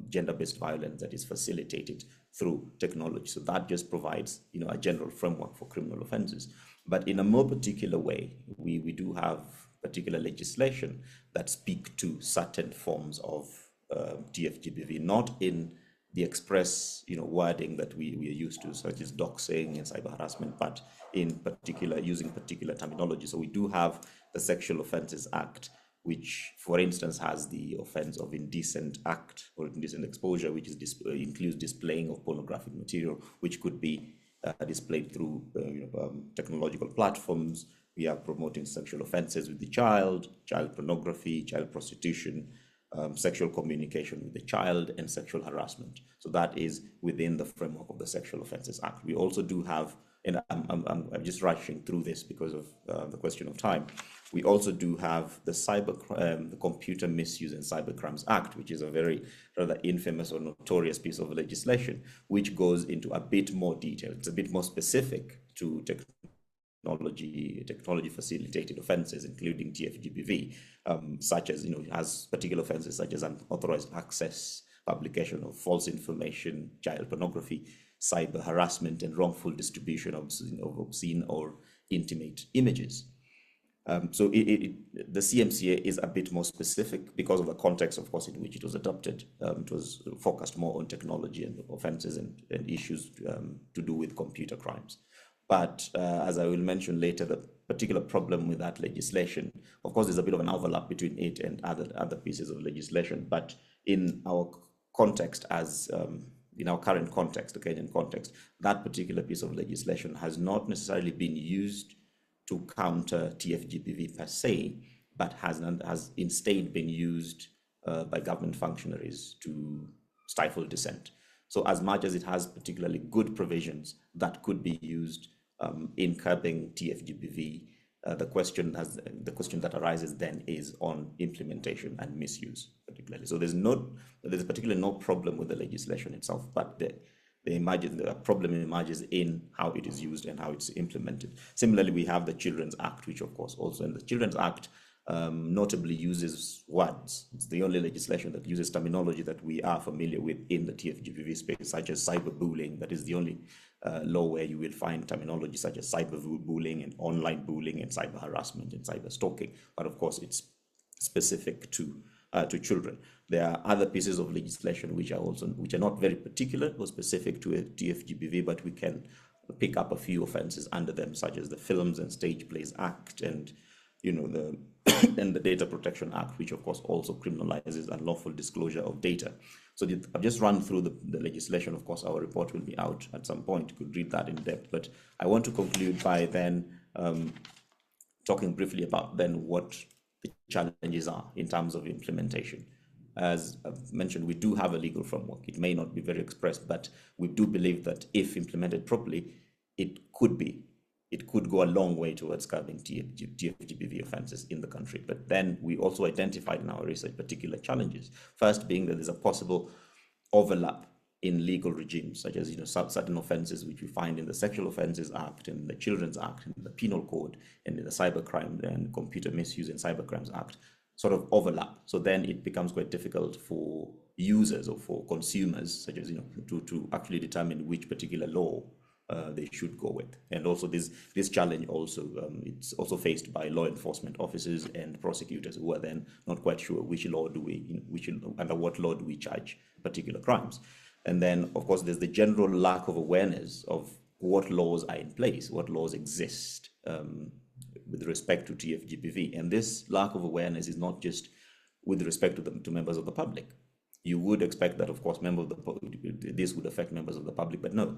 gender-based violence that is facilitated through technology. So that just provides, a general framework for criminal offenses. But in a more particular way, we do have particular legislation that speak to certain forms of TFGBV, not in the express wording that we are used to, such as doxing and cyber harassment, but in particular using particular terminology. So we do have the Sexual Offences Act, which, for instance, has the offense of indecent act or indecent exposure, which is includes displaying of pornographic material, which could be displayed through technological platforms. We are promoting sexual offenses with the child pornography, child prostitution, sexual communication with the child, and sexual harassment. So that is within the framework of the Sexual Offences Act. We also do have, and I'm just rushing through this because of the question of time. We also do have the Computer Misuse and Cybercrimes Act, which is a very rather infamous or notorious piece of legislation, which goes into a bit more detail. It's a bit more specific to technology facilitated offenses, including TFGBV, such as, has particular offenses such as unauthorized access, publication of false information, child pornography, cyber harassment, and wrongful distribution of obscene or intimate images. So the CMCA is a bit more specific because of the context, of course, in which it was adopted. It was focused more on technology and offenses and issues to do with computer crimes. But as I will mention later, the particular problem with that legislation, of course, there's a bit of an overlap between it and other pieces of legislation. But in our context, in our current context, the Kenyan context, that particular piece of legislation has not necessarily been used to counter TFGPV per se, but has instead been used by government functionaries to stifle dissent. So as much as it has particularly good provisions that could be used in curbing TFGPV, the question that arises then is on implementation and misuse, particularly. So there's particularly no problem with the legislation itself, but the problem emerges in how it is used and how it's implemented. Similarly, we have the Children's Act, which of course also in the Children's Act notably uses words. It's the only legislation that uses terminology that we are familiar with in the TFGPV space, such as cyberbullying. That is the only law where you will find terminology such as cyberbullying and online bullying and cyber harassment and cyber stalking. But of course, it's specific to children. There are other pieces of legislation which are not very particular or specific to a TFGPV, but we can pick up a few offenses under them, such as the Films and Stage Plays Act and the Data Protection Act, which of course also criminalizes unlawful disclosure of data. So I've just run through the legislation. Of course, our report will be out at some point. You could read that in depth, but I want to conclude by then talking briefly about then what the challenges are in terms of implementation. As I've mentioned, we do have a legal framework. It may not be very expressed, but we do believe that if implemented properly, it could go a long way towards curbing TFGPV offenses in the country. But then we also identified in our research particular challenges. First being that there's a possible overlap in legal regimes, such as certain offenses which we find in the Sexual Offences Act, in the Children's Act, in the Penal Code, and in the Cybercrime and Computer Misuse and Cybercrimes Act sort of overlap. So then it becomes quite difficult for users or for consumers, such as to actually determine which particular law they should go with. And also this challenge also it's also faced by law enforcement officers and prosecutors who are then not quite sure which law do we under what law do we charge particular crimes. And then of course there's the general lack of awareness of what laws are in place, what laws exist with respect to TFGPV. And this lack of awareness is not just with respect to members of the public. You would expect that, of course, this would affect members of the public, but no.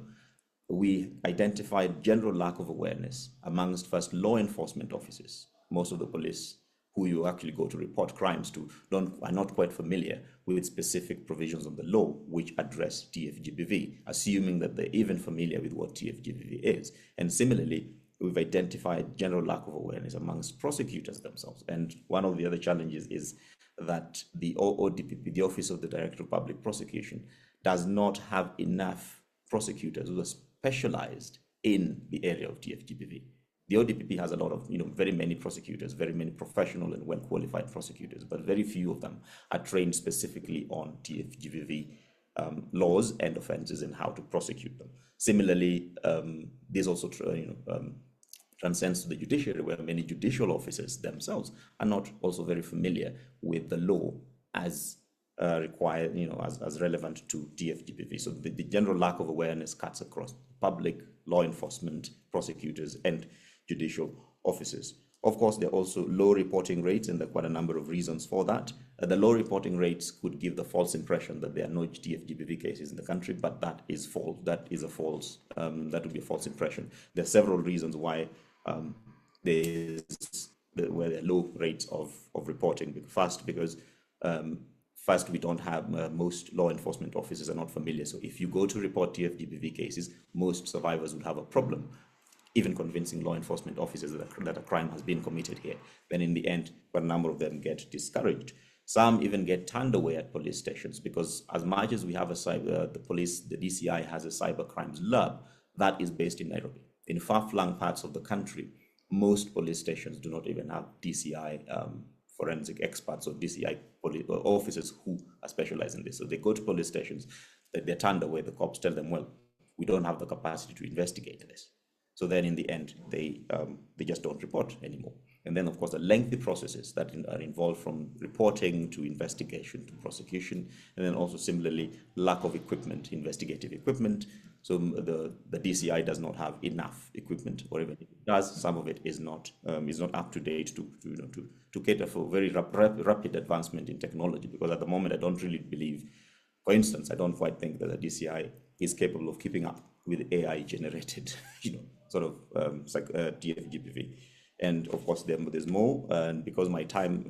We identified general lack of awareness amongst first law enforcement officers. Most of the police who you actually go to report crimes to are not quite familiar with specific provisions of the law which address TFGPV, assuming that they're even familiar with what TFGPV is. And similarly, we've identified general lack of awareness amongst prosecutors themselves. And one of the other challenges is that the ODPP, the Office of the Director of Public Prosecution, does not have enough prosecutors who are specialized in the area of TFGPV. The ODPP has a lot of, very many prosecutors, very many professional and well-qualified prosecutors, but very few of them are trained specifically on TFGPV laws and offenses and how to prosecute them. Similarly, this also transcends to the judiciary, where many judicial officers themselves are not also very familiar with the law as required, as relevant to TFGPV. So the general lack of awareness cuts across public, law enforcement, prosecutors, and judicial officers. Of course, there are also low reporting rates, and there are quite a number of reasons for that. The low reporting rates could give the false impression that there are no TFGBV cases in the country, but that is false. That is a false, that would be a false impression. There are several reasons why there are low rates of reporting. First, because first, we don't have, most law enforcement officers are not familiar. So if you go to report TFGBV cases, most survivors will have a problem even convincing law enforcement officers that a crime has been committed here. Then in the end, quite a number of them get discouraged. Some even get turned away at police stations, because as much as we have a cyber, the DCI has a cyber crimes lab that is based in Nairobi. In far-flung parts of the country, most police stations do not even have DCI forensic experts or DCI officers who are specialized in this. So they go to police stations, they're turned away. The cops tell them, well, we don't have the capacity to investigate this. So then in the end, they just don't report anymore. And then, of course, the lengthy processes that are involved, from reporting to investigation to prosecution, and then also similarly, lack of equipment, investigative equipment. So the DCI does not have enough equipment, or even if it does, some of it is not up to date to cater for very rapid advancement in technology. Because at the moment, I don't really believe, for instance, I don't quite think that the DCI is capable of keeping up with AI generated, sort of TFGBV. And of course, there's more. And because my time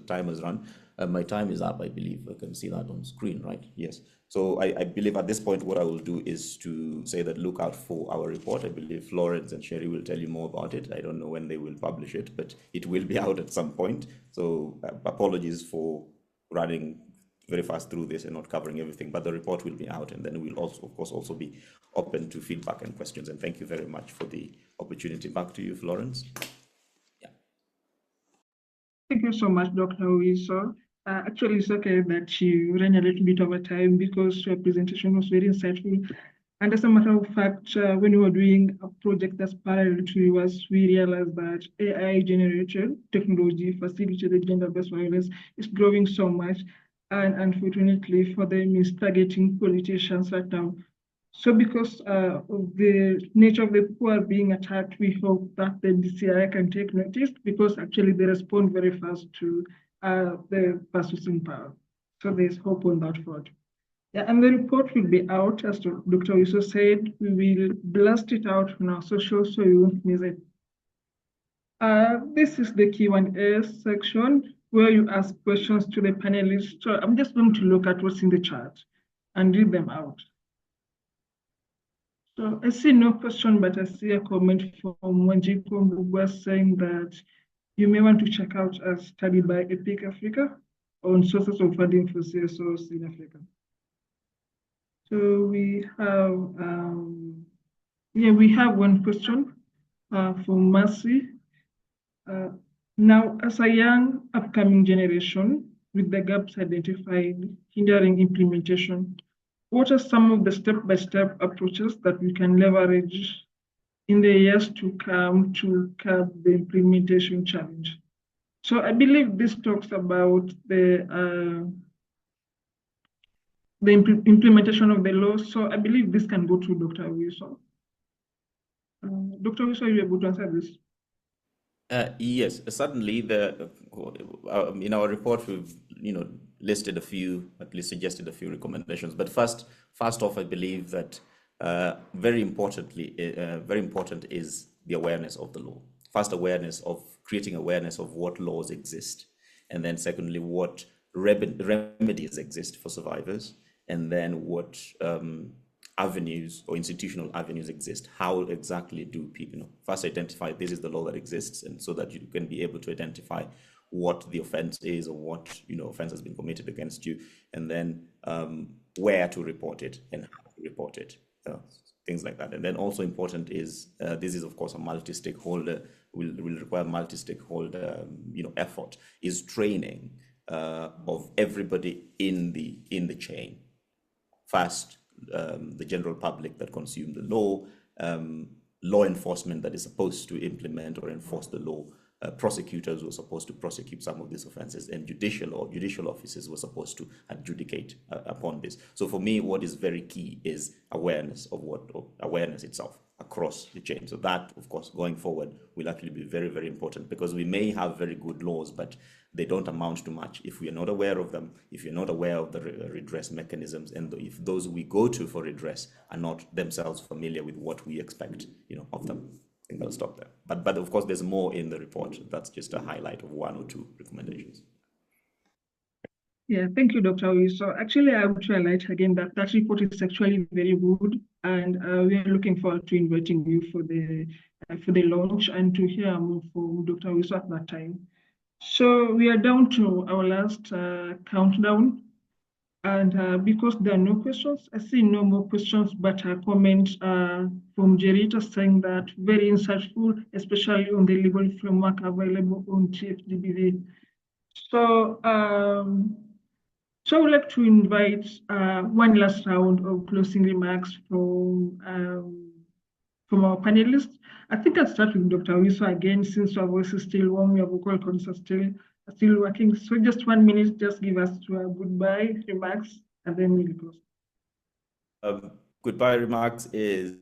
has run, my time is up. I believe I can see that on screen, right? Yes. So I believe at this point, what I will do is to say that look out for our report. I believe Florence and Sherry will tell you more about it. I don't know when they will publish it, but it will be out at some point. So apologies for running very fast through this and not covering everything, but the report will be out, and then we'll also, of course, also be open to feedback and questions. And thank you very much for the opportunity. Back to you, Florence. Yeah. Thank you so much, Dr. Owiso. Actually, it's okay that you ran a little bit over time because your presentation was very insightful. And as a matter of fact, when we were doing a project that's parallel to yours, we realized that AI-generated technology facilitated gender-based violence is growing so much. And unfortunately for them, is targeting politicians right now. So because of the nature of the people being attacked, we hope that the DCI can take notice, because actually they respond very fast to the pursuits in power. So there's hope on that front. Yeah, and the report will be out, as Dr. Owiso said. We will blast it out on our social, so you won't miss it. This is the Q&A section, where you ask questions to the panelists. So I'm just going to look at what's in the chat and read them out. So I see no question, but I see a comment from Wanjiku Mbugua saying that you may want to check out a study by EPIC Africa on sources of funding for CSOs in Africa. So we have one question from Mercy. Now, as a young upcoming generation, with the gaps identified hindering implementation, what are some of the step-by-step approaches that we can leverage in the years to come to curb the implementation challenge? So I believe this talks about the implementation of the law. So I believe this can go to Dr. Owiso. Dr. Owiso, are you able to answer this? Yes, certainly. In our report, we've listed a few, at least suggested a few recommendations. But first off, I believe that very important is the awareness of the law. First, creating awareness of what laws exist, and then secondly, what remedies exist for survivors, and then what avenues or institutional avenues exist. How exactly do people first identify this is the law that exists, and so that you can be able to identify what the offense is, or what offense has been committed against you, and then where to report it and how to report it, things like that. And then also important is this is of course a multi-stakeholder, will require multi-stakeholder effort, is training of everybody in the chain. First, the general public that consume the law, law enforcement that is supposed to implement or enforce the law, prosecutors were supposed to prosecute some of these offenses, and judicial offices were supposed to adjudicate upon this. So for me, what is very key is awareness of awareness itself across the chain. So that, of course, going forward will actually be very, very important, because we may have very good laws, but they don't amount to much if we are not aware of them, if you're not aware of the redress mechanisms, and if those we go to for redress are not themselves familiar with what we expect, of them. I think I'll stop there. But of course, there's more in the report. That's just a highlight of 1 or 2 recommendations. Yeah, thank you, Dr. Owiso. Actually, I would highlight again that that report is actually very good, and we are looking forward to inviting you for the launch and to hear more from Dr. Owiso at that time. So we are down to our last countdown, and because there are no questions, I see no more questions, but a comment from Jerita saying that very insightful, especially on the legal framework available on TFGBV. So, so I would like to invite one last round of closing remarks from our panelists. I think I'll start with Dr. Owiso again, since our voice is still warm, your vocal cords are still working. So just 1 minute, just give us goodbye remarks, and then we'll close. Goodbye remarks is,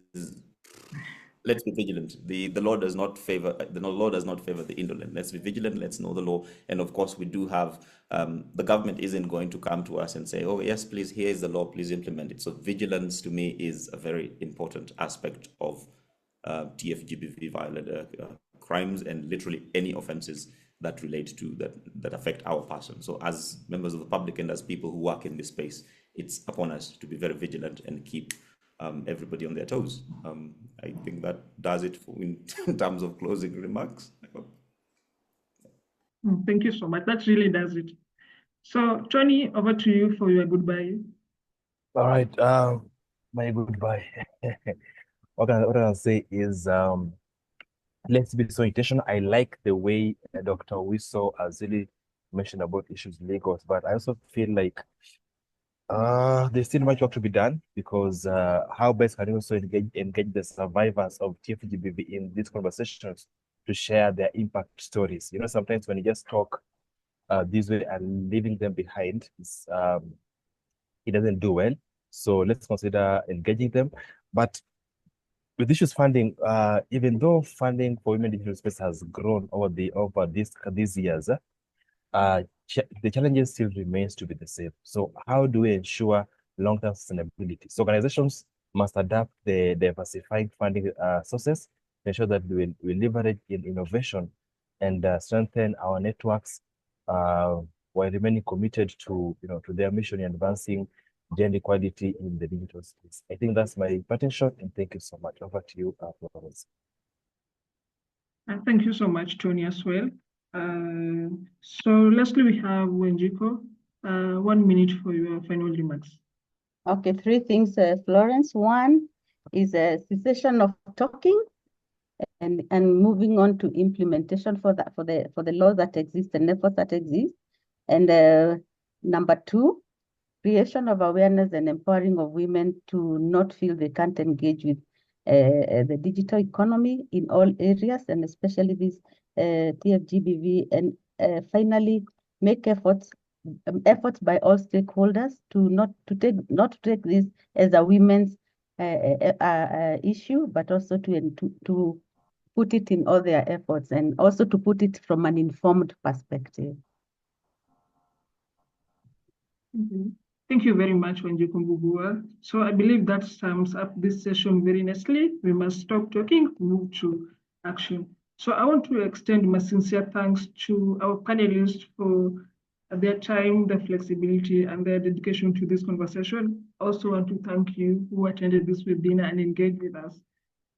let's be vigilant. The law does not favor the indolent. Let's be vigilant. Let's know the law. And of course, we do have the government isn't going to come to us and say, "Oh yes, please, here's the law. Please implement it." So vigilance to me is a very important aspect of TFGBV violent crimes, and literally any offenses that relate to that affect our person. So as members of the public and as people who work in this space, it's upon us to be very vigilant and keep everybody on their toes. I think that does it in terms of closing remarks. Thank you so much. That really does it. So, Tonny, over to you for your goodbye. All right, my goodbye. What I'll say is, let's be so intentional. I like the way Dr. Owiso has really mentioned about issues legals, but I also feel like there's still much work to be done, because how best can you also engage the survivors of TFGBV in these conversations to share their impact stories? Sometimes when you just talk this way and leaving them behind, it doesn't do well. So let's consider engaging them. But with issues funding, even though funding for women in digital space has grown over these years, the challenges still remains to be the same. So how do we ensure long-term sustainability? So organizations must adapt the diversifying funding sources to ensure that we leverage in innovation and strengthen our networks while remaining committed to their mission in advancing gender equality in the digital space. I think that's my parting shot, and thank you so much. Over to you, Florence. Thank you so much, Tonny, as well. So lastly, we have Wanjiku. 1 minute for your final remarks. Okay, 3 things, Florence. One is a cessation of talking, and moving on to implementation for the laws that exist and efforts that exist. And number 2, creation of awareness and empowering of women to not feel they can't engage with the digital economy in all areas, and especially this TFGBV. And finally, make efforts by all stakeholders to not to take this as a women's issue, but also to put it in all their efforts, and also to put it from an informed perspective. Thank you very much, Wanjiku Mbugua. So I believe that sums up this session very nicely. We must stop talking, move to action. So I want to extend my sincere thanks to our panelists for their time, their flexibility, and their dedication to this conversation. I also want to thank you who attended this webinar and engaged with us.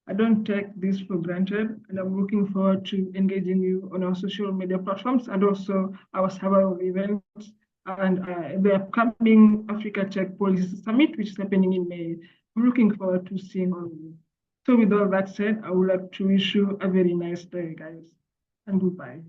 I don't take this for granted, and I'm looking forward to engaging you on our social media platforms and also our server of events and the upcoming Africa Tech Policy Summit, which is happening in May. I'm looking forward to seeing all of you. So with all that said, I would like to wish you a very nice day, guys, and goodbye.